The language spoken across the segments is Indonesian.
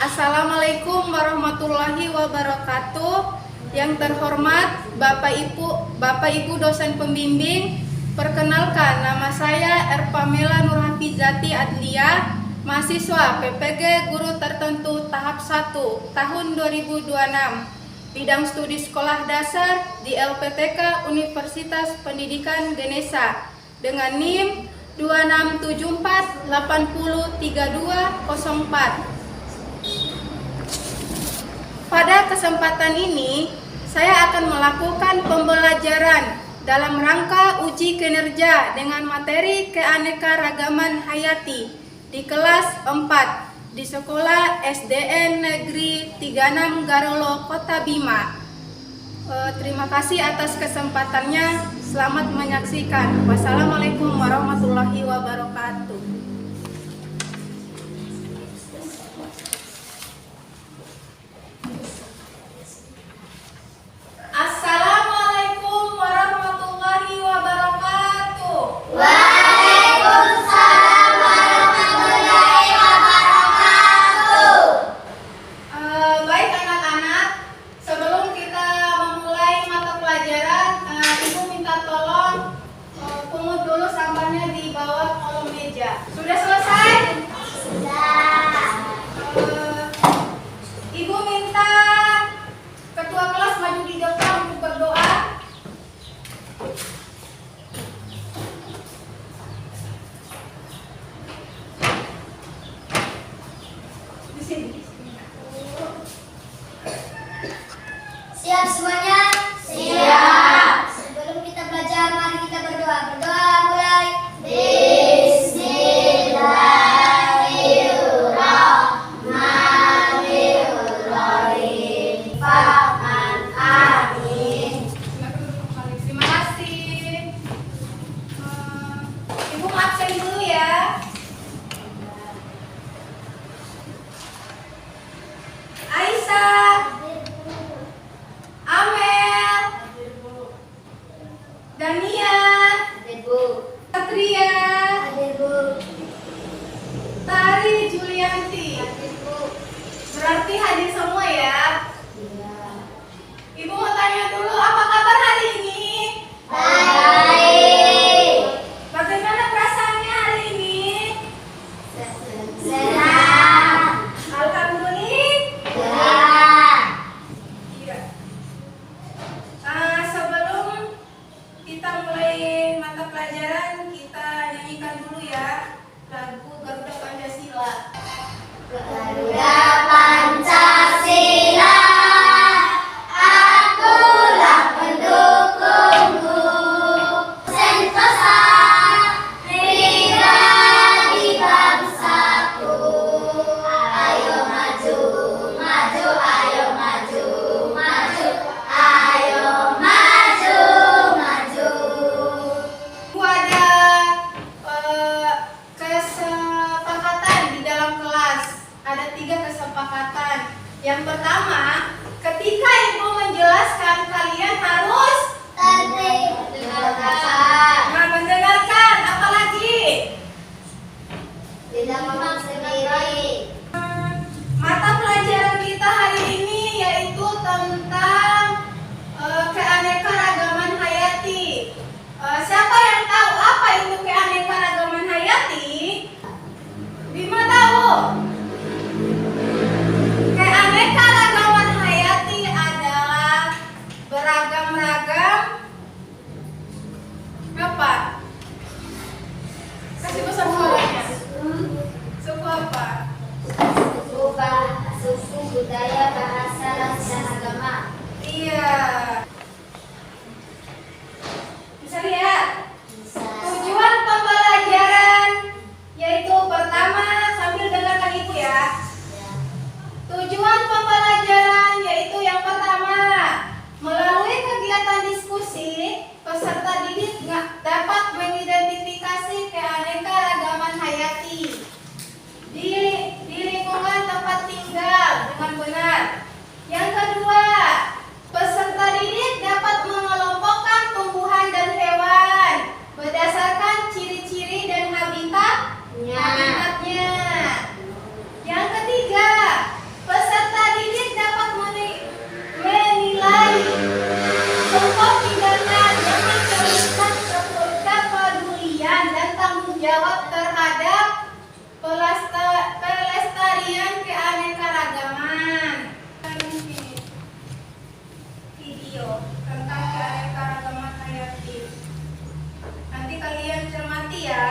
Assalamualaikum warahmatullahi wabarakatuh. Yang terhormat Bapak Ibu dosen pembimbing, perkenalkan nama saya Erpamela Nurhafizati Adlia, mahasiswa PPG Guru Tertentu tahap 1 tahun 2026, bidang studi sekolah dasar di LPTK Universitas Pendidikan Ganesha dengan NIM 2674803204. Pada kesempatan ini, saya akan melakukan pembelajaran dalam rangka uji kinerja dengan materi keanekaragaman hayati di kelas 4 di Sekolah SDN Negeri 36 Garolo, Kota Bima. Terima kasih atas kesempatannya. Selamat menyaksikan. Wassalamualaikum warahmatullahi wabarakatuh. Sudah selesai? Sudah. Ibu minta ketua kelas maju di depan untuk berdoa. Di sini. Siap semuanya? Siap. Sebelum kita belajar, mari kita berdoa. Berdoa mulai. Tari Julianti. Berarti hadir semua ya? Iya. Ibu mau tanya dulu, apa kabar hari ini? Baik. Bagaimana perasaannya hari ini? Senang. Alhamdulillah. Iya. Sebelum kita mulai mata pelajaran, kita nyanyikan dulu ya lagu Garuda Pancasila. Garuda Pancasila, akulah pendukungmu. Sentosa, pribadi bangsaku. Ayo maju, maju, ayo maju, maju, ayo maju, maju. Ada kesepakatan di dalam kelas. Ada 3 kesepakatan. Yang pertama, ketika ibu menjelaskan, kalian harus mendengarkan. Apalagi tidak memang sendiri. mata pelajaran kita hari ini yaitu tentang keanekaragaman hayati. Siapa yang tahu apa itu keanekaragaman hayati? Bima tahu? Keanekaragaman hayati adalah beragam-ragam apa? Kasih besar suaranya. Suku apa? Pelestarian keanekaragaman. Video tentang keanekaragaman hayati. Nanti kalian cermati ya.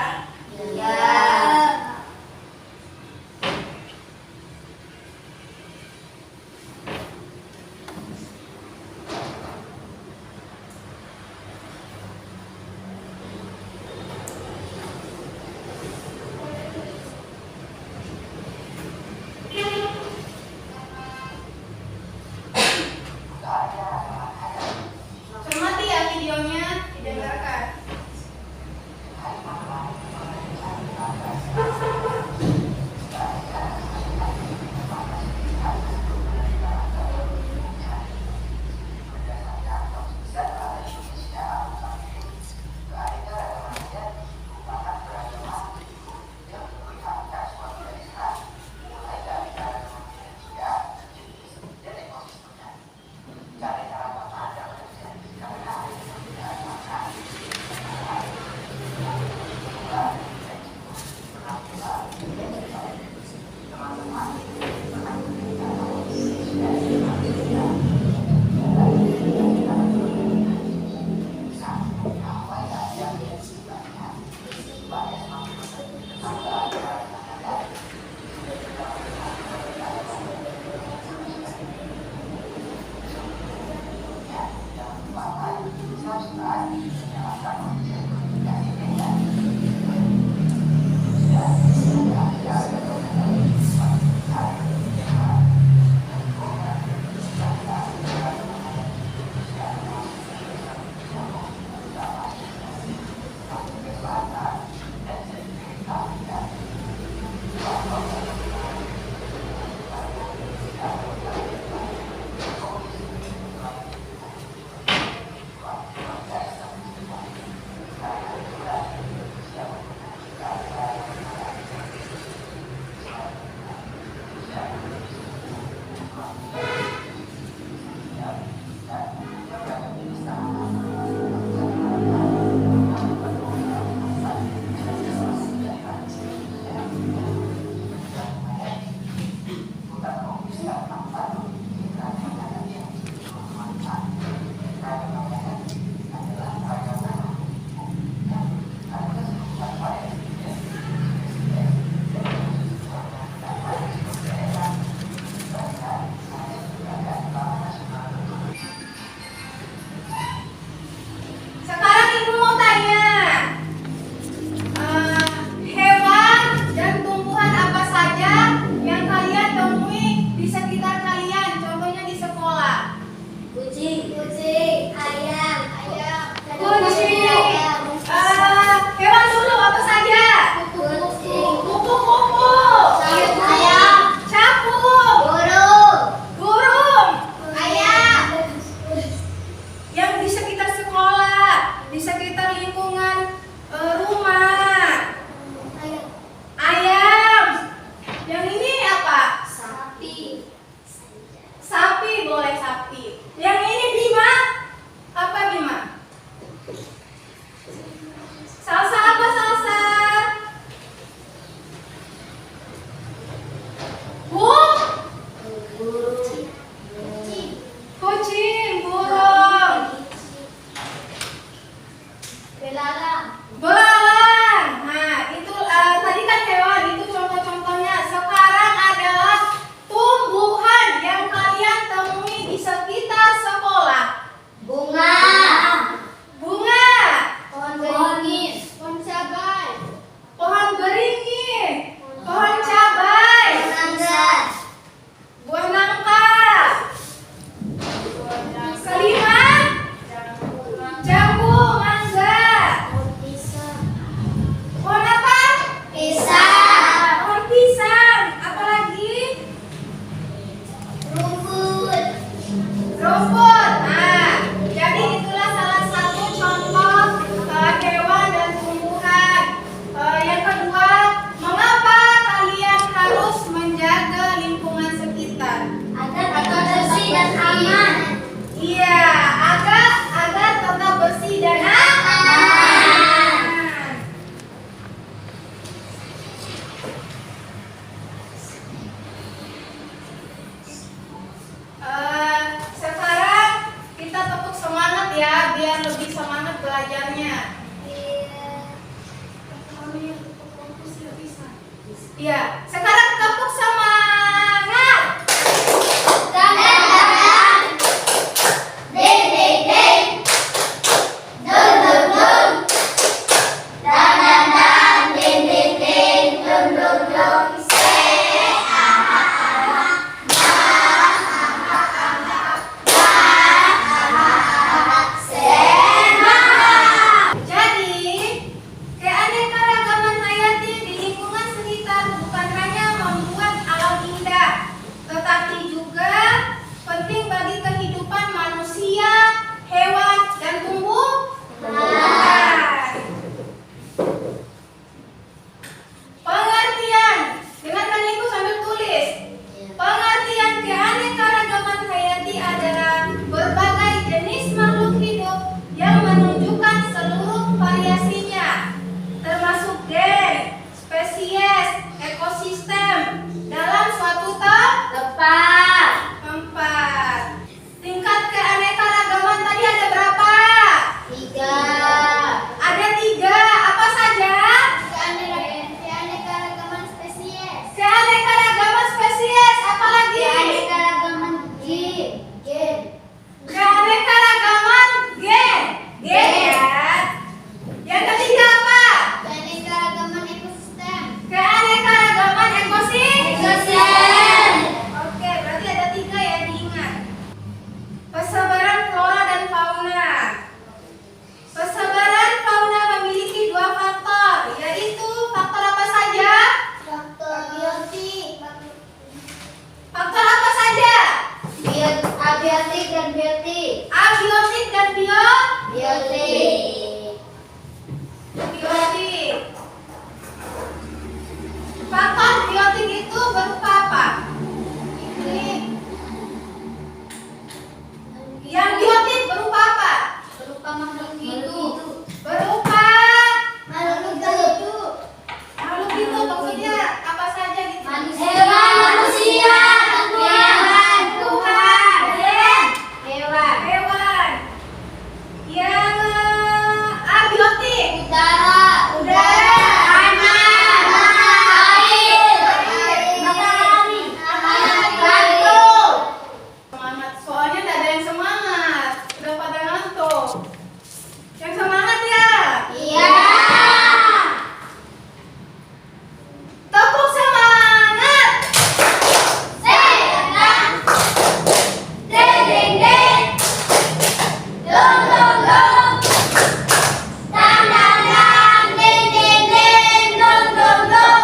Ya, sekarang tepuk semangat. Dan ding ding ding, dum dum dum, dan ding ding ding, dum dum dum. Jadi, keanekaragaman hayati di lingkungan sekitar bukan hanya membuat alam indah, tetapi juga penting bagi kehidupan manusia, hewan, dan tumbuh-tumbuhan. Pengertian, dengarkan itu sambil tulis. Pengertian keanekaragaman hayati adalah berbagai jenis makhluk hidup yang menunjukkan seluruh variasinya, termasuk gen, spesies, ekosistem dalam suatu tempat. Tingkat keanekaragaman tadi ada berapa? 3. Ada 3. Apa saja? Keanekaragaman spesies. Keanekaragaman spesies. Apa lagi? Keanekaragaman gen. Keanekaragaman gen. Gen ya. Yang ketiga apa? Keanekaragaman ekosistem. Keanekaragaman Ekosistem. Oke, berarti ada 3 ya, diingat. Persebaran flora dan fauna. Persebaran fauna memiliki 2 faktor, yaitu faktor apa saja? Faktor biotik. Faktor apa saja? Abiotik dan biotik. Abiotik dan Biotik. biotik. Faktor biotik itu berupa apa? Yang biotik berupa apa? Berupa makhluk hidup. Berupa Makhluk hidup. makhluk hidup, maksudnya apa saja gitu? Hewan, manusia, tumbuhan, Hewan. Yang abiotik. udara, Tanah, air, matahari, batu. Semangat, soalnya tidak ada yang semangat. Udah pada ngantuk. Yang semangat ya. Iya. Tepuk semangat. Senang. Ding ding ding. Dum dum dum. Dang dang dang. Ding ding ding. Dum dum dum.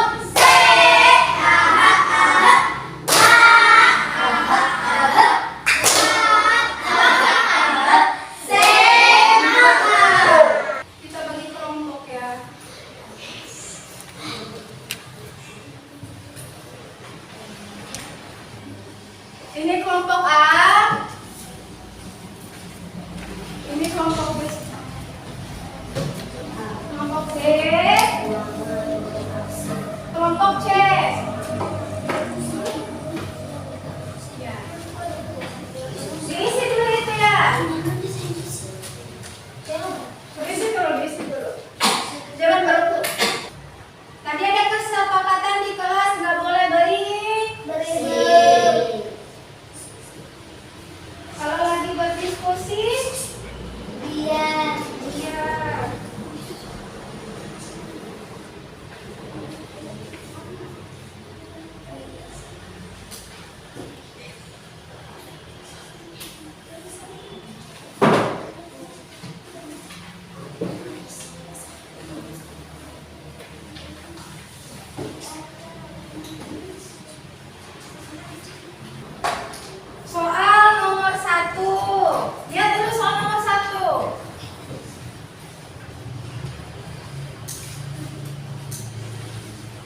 Kita bagi kelompok ya. Ini kelompok A. Ini kelompok B. Kelompok C. Kelompok C. Ya. Diisi dulu itu ya. Diisi dulu. Jangan berebut. Tadi ada kesepakatan di kelas nggak boleh berebut. Kalau lagi berdiskusi, Iya. iya. Soal nomor 1. Lihat dulu soal nomor 1.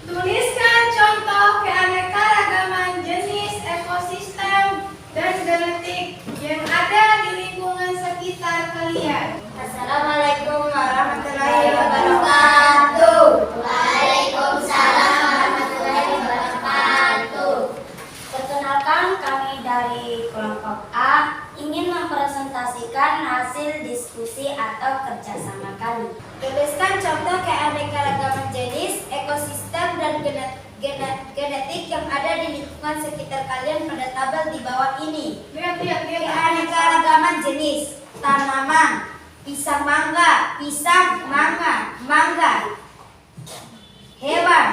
Tuliskan contoh keanekaragaman jenis ekosistem dan genetik yang ada di lingkungan sekitar kalian. Assalamualaikum warahmatullahi wabarakatuh. Waalaikumsalam warahmatullahi wabarakatuh. Perkenalkan, kami dari kelompok A ingin mempresentasikan hasil diskusi atau kerjasama kami. Tuliskan contoh keanekaragaman jenis, ekosistem, dan genetik yang ada di lingkungan sekitar kalian pada tabel di bawah ini. Lihat. Keanekaragaman jenis tanaman, pisang, mangga, mangga. Hewan,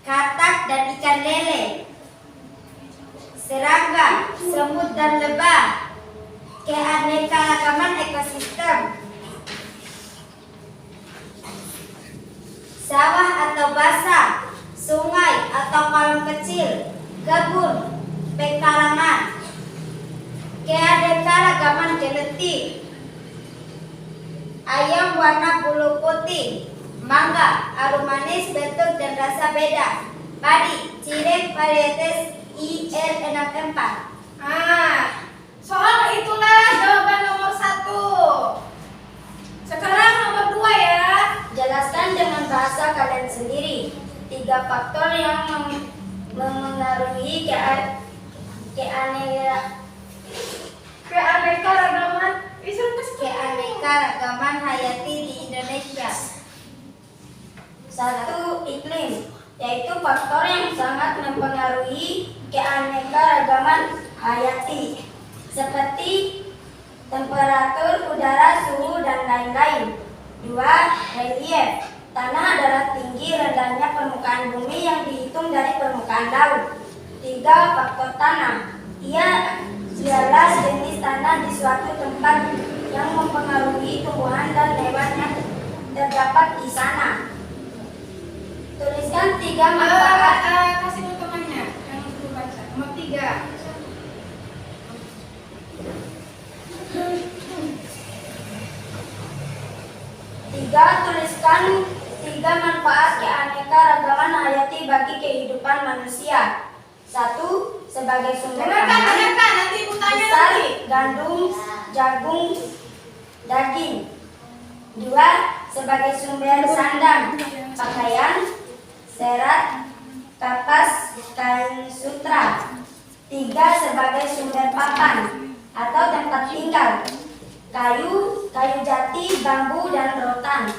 katak dan ikan lele. Serangga, semut dan lebah. Keanekaragaman ekosistem. Sawah atau basah, sungai atau kolam kecil, kebun, pekarangan. Keanekaragaman genetik. Ayam warna bulu putih, mangga, arum manis, bentuk dan rasa beda. Padi, cireng, varietas IR64. Soal itulah jawaban nomor 1. Sekarang nomor 2 ya. Jelaskan dengan bahasa kalian sendiri 3 faktor yang memengaruhi keanekaragaman hayati di Indonesia. 1. Iklim, yaitu faktor yang sangat mempengaruhi keanekaragaman hayati, seperti temperatur udara, suhu, dan lain-lain. 2. Relief, tanah adalah tinggi rendahnya permukaan bumi yang dihitung dari permukaan laut. 3. Faktor tanah, ialah jenis tanah di suatu tempat yang mempengaruhi tumbuhan dan hewan yang terdapat di sana. Tuliskan 3 manfaat. Kasih dulu temannya yang belum baca. Nomor 3. Tuliskan 3 manfaat keanekaragaman hayati bagi kehidupan manusia. 1. Sebagai sumber pangan, nanti ibu tanya misal lagi. gandum, jagung, daging. 2. Sebagai sumber sandang, pakaian, serat, kapas, kain sutra. 3. Sebagai sumber papan atau tempat tinggal, kayu jati, bambu, dan rotan.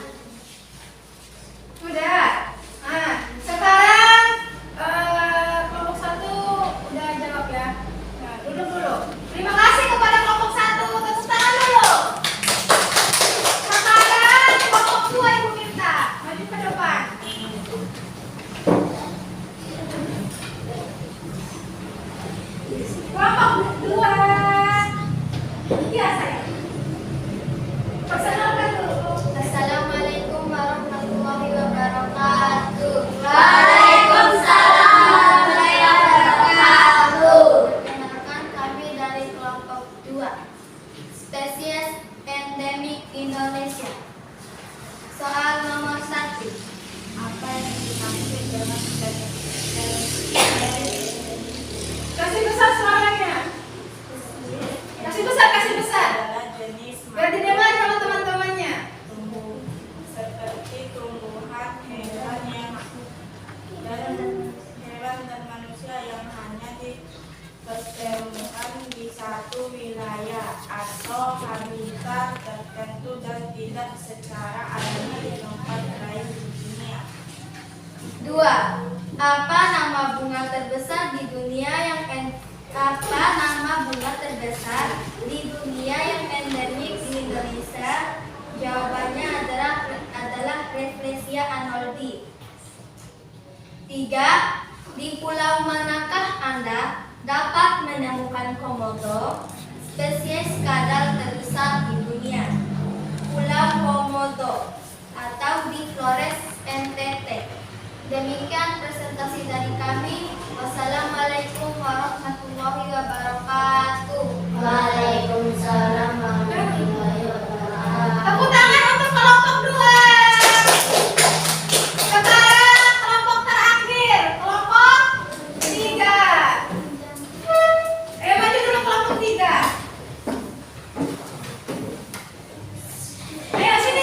Sudah. Sekarang kelompok 1 udah jawab ya. Nah, duduk dulu. Terima kasih kepada kelompok 1. Tepuk tangan dulu. Sekarang kelompok 2 Ibu minta maju ke depan. Kelompok 2. Biasa ya. Perkenalkan dulu. Assalamualaikum warahmatullahi wabarakatuh. Waalaikumsalam warahmatullahi wabarakatuh. Perkenalkan, kami dari kelompok 2, spesies endemik Indonesia. Soal nomor 1. Apa yang dimaksud dengan spesies endemik? Kasih besar suaranya. Kasih besar. Biar didengar sama teman-temannya. Seperti tumbuhan, hewan dan manusia yang hanya diketemukan di satu wilayah atau habitat tertentu dan tidak secara alami di tempat lain di dunia. 2. Apa nama bunga terbesar di dunia yang endemik di Indonesia? Jawabannya adalah Rafflesia arnoldii. 3. Di pulau manakah Anda dapat menemukan komodo, spesies kadal terbesar di dunia? Pulau Komodo atau di Flores, NTT. Demikian presentasi dari kami. Wassalamualaikum warahmatullahi wabarakatuh. Waalaikumsalam warahmatullahi wabarakatuh. Tepuk tangan untuk kelompok 2. Sekarang kelompok terakhir, kelompok 3. Maju dulu kelompok 3. Ayo sini.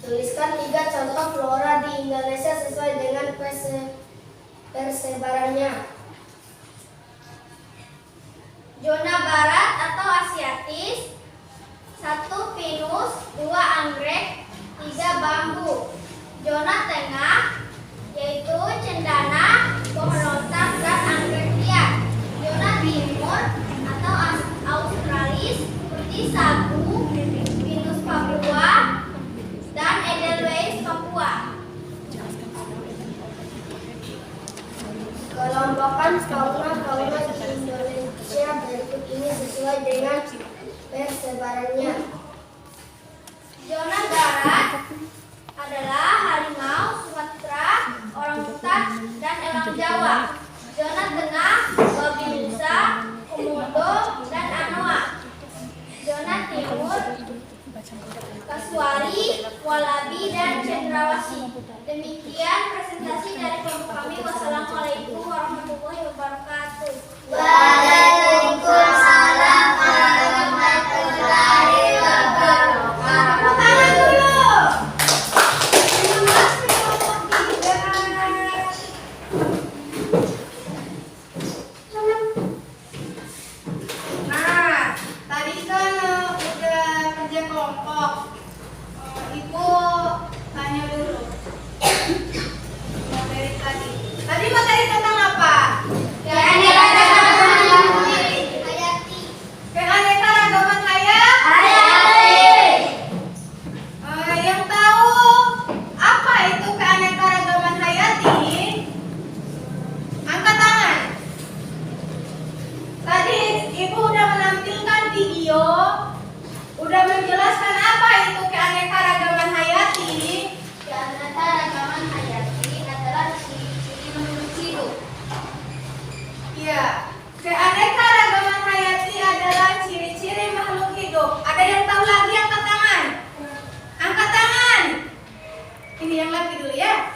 Tuliskan 3 contoh flora di Indonesia sesuai dengan persebarannya. Zona barat atau Asiatis, 1 pinus, 2 anggrek, 3 bambu. Zona tengah yaitu cendana, pohon lontar, dan anggrek liar. Zona timur atau Australis seperti sagu, pinus Papua, dan Edelweiss Papua. Kelompokkan fauna di Indonesia berikut ini sesuai dengan persebarannya. Zona barat adalah harimau, Sumatera, orangutan, dan elang Jawa. Zona tengah babi nusa, komodo, dan anoa. Zona timur kasuari, walabi, dan cendrawasih. Demikian presentasi dari kelompok kami. Wassalamualaikum warahmatullahi wabarakatuh. Waalaikumsalam warahmatullahi wabarakatuh. Tepuk tangan dulu. Terima kasih kelompok 3. Nah, tadi kan udah kerja kelompok. Ibu tanya dulu. Materi tadi. Tadi materi tentang apa? Keanekaragaman hayati. Yang tahu apa itu keanekaragaman hayati? Angkat tangan. Tadi Ibu udah menampilkan video, udah menjelaskan apa itu keanekaragaman hayati. Keanekaragaman hayati adalah ciri-ciri makhluk hidup. Iya, keanekaragaman hayati adalah ciri-ciri makhluk hidup. Ada yang tahu lagi? Angkat tangan. Angkat tangan. Ini yang lagi dulu ya.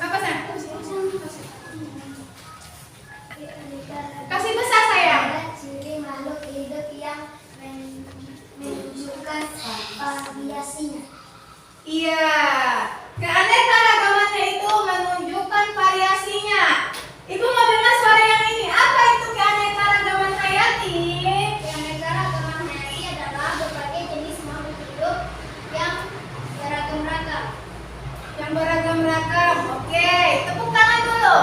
Apa San? Kasih besar sayang. Ciri makhluk hidup yang menunjukkan variasinya. Iya, keanekaragamannya itu menunjukkan variasinya. Ibu mau dengar suara yang ini. Apa itu keanekaragaman hayati? Keanekaragaman hayati adalah berbagai jenis makhluk hidup yang beragam-ragam. Yang beragam-ragam. Oke, tepuk tangan dulu.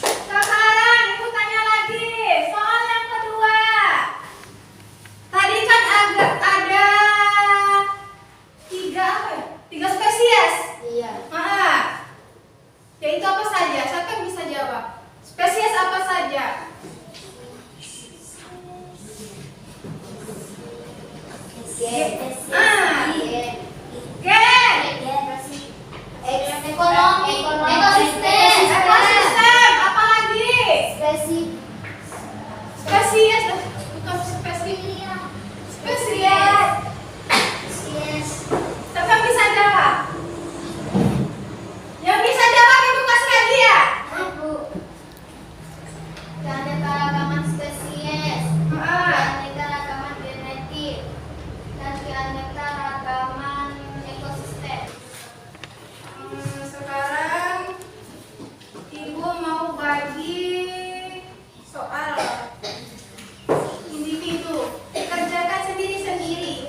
Sekarang Ibu tanya lagi. Soal yang kedua. Tadi kan ada 3 apa ya? 3 spesies. Iya. Yaitu apa saja? Siapa yang bisa jawab? Spesies apa saja? Ekosistem. Apa lagi? Spesies. Bukan spesies. Spesies. Siapa yang bisa jawab? Yang bisa jawab Ibu kasih hadiah. Keanekaragaman spesies, keanekaragaman genetik, dan keanekaragaman ekosistem. Sekarang Ibu mau bagi soal individu. Kerjakan sendiri-sendiri.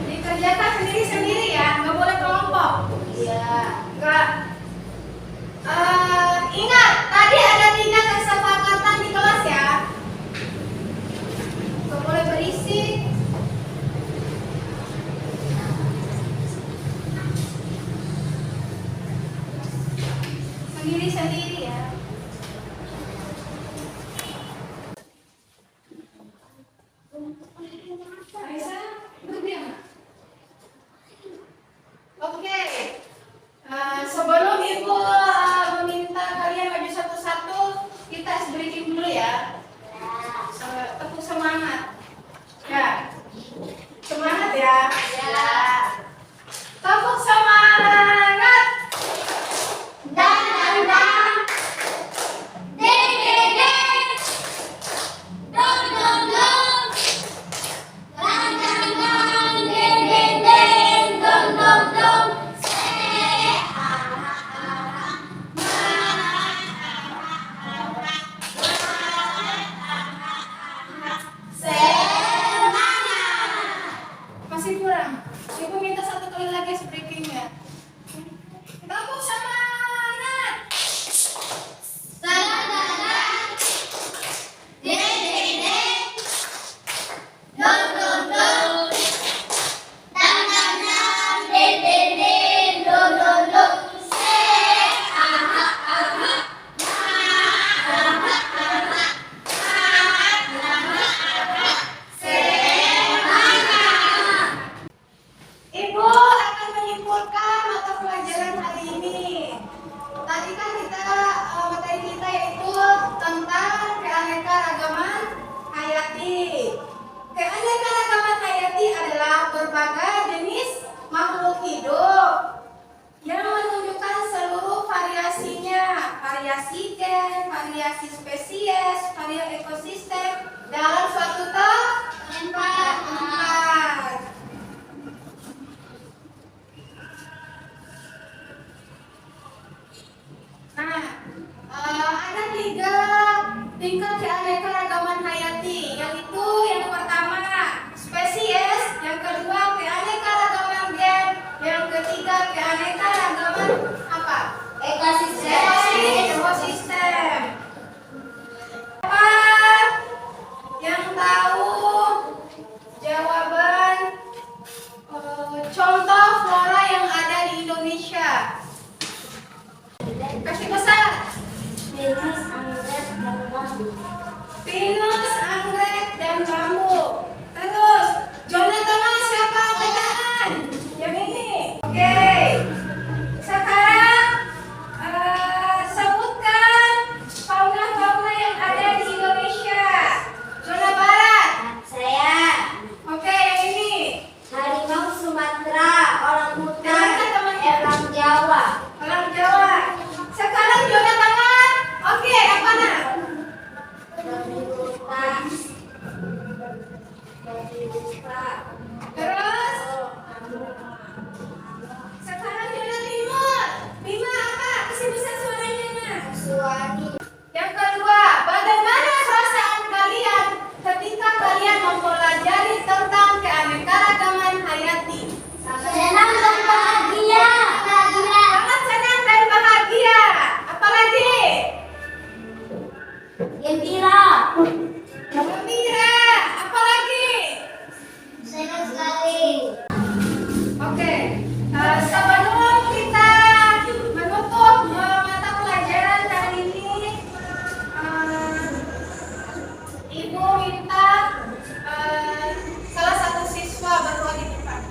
Dikerjakan sendiri-sendiri ya, nggak boleh kelompok. Iya. Nggak. Ingat, tadi ada 3 kesepakatan di kelas ya. Nggak boleh berisik. Sendiri-sendiri ya. Aisyah, berdiam. Oke. Sebelum Ibu meminta kalian maju satu-satu, kita ice breaking dulu ya. Tepuk semangat. Ya. Semangat ya. Ya. Tepuk semangat. Dan Keanekaragaman hayati adalah berbagai jenis makhluk hidup yang menunjukkan seluruh variasinya, variasi gen, variasi spesies, variasi ekosistem dalam suatu tempat. Nah, ada 3 tingkat keanekaragaman hayati, yaitu yang pertama spesies, yang kedua keanekaragaman gen, yang ketiga keanekaragaman apa? Ekosistem. Apa yang tahu jawaban contoh flora yang ada di Indonesia? Kasih besar. Pinus, anggrek, dan bambu. Pinus, anggrek, dan bambu. Terus, zona tengah siapa angkat tangan? Yang ini. Oke. Sekarang sebutkan fauna-fauna yang ada di Indonesia. Zona barat. Saya Oke, yang ini. harimau Sumatera, orang hutan, Dengarkan temannya. orang Jawa. Orang Jawa. Sekarang zona tengah. Oke, apa nah? Terus sekarang zona timur. Bima apa? Kasih besar suaranya nah. Yang kedua, bagaimana perasaan kalian ketika kalian mempelajari tentang keanekaragaman hayati? Senang dan bahagia. Sangat senang dan bahagia. Apalagi? Gembira. Gembira. Apalagi? Senang sekali. Oke, sebelum kita menutup mata pelajaran hari ini, Ibu minta salah satu siswa berdoa di depan.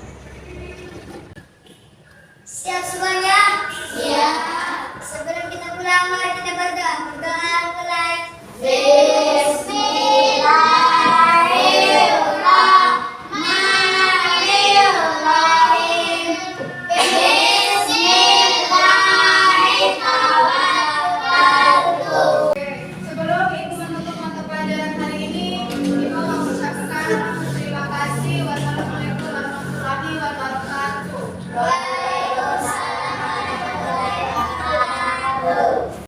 Siap semuanya? Iya. Sebelum kita pulang, mari kita berdoa. Berdoa mulai.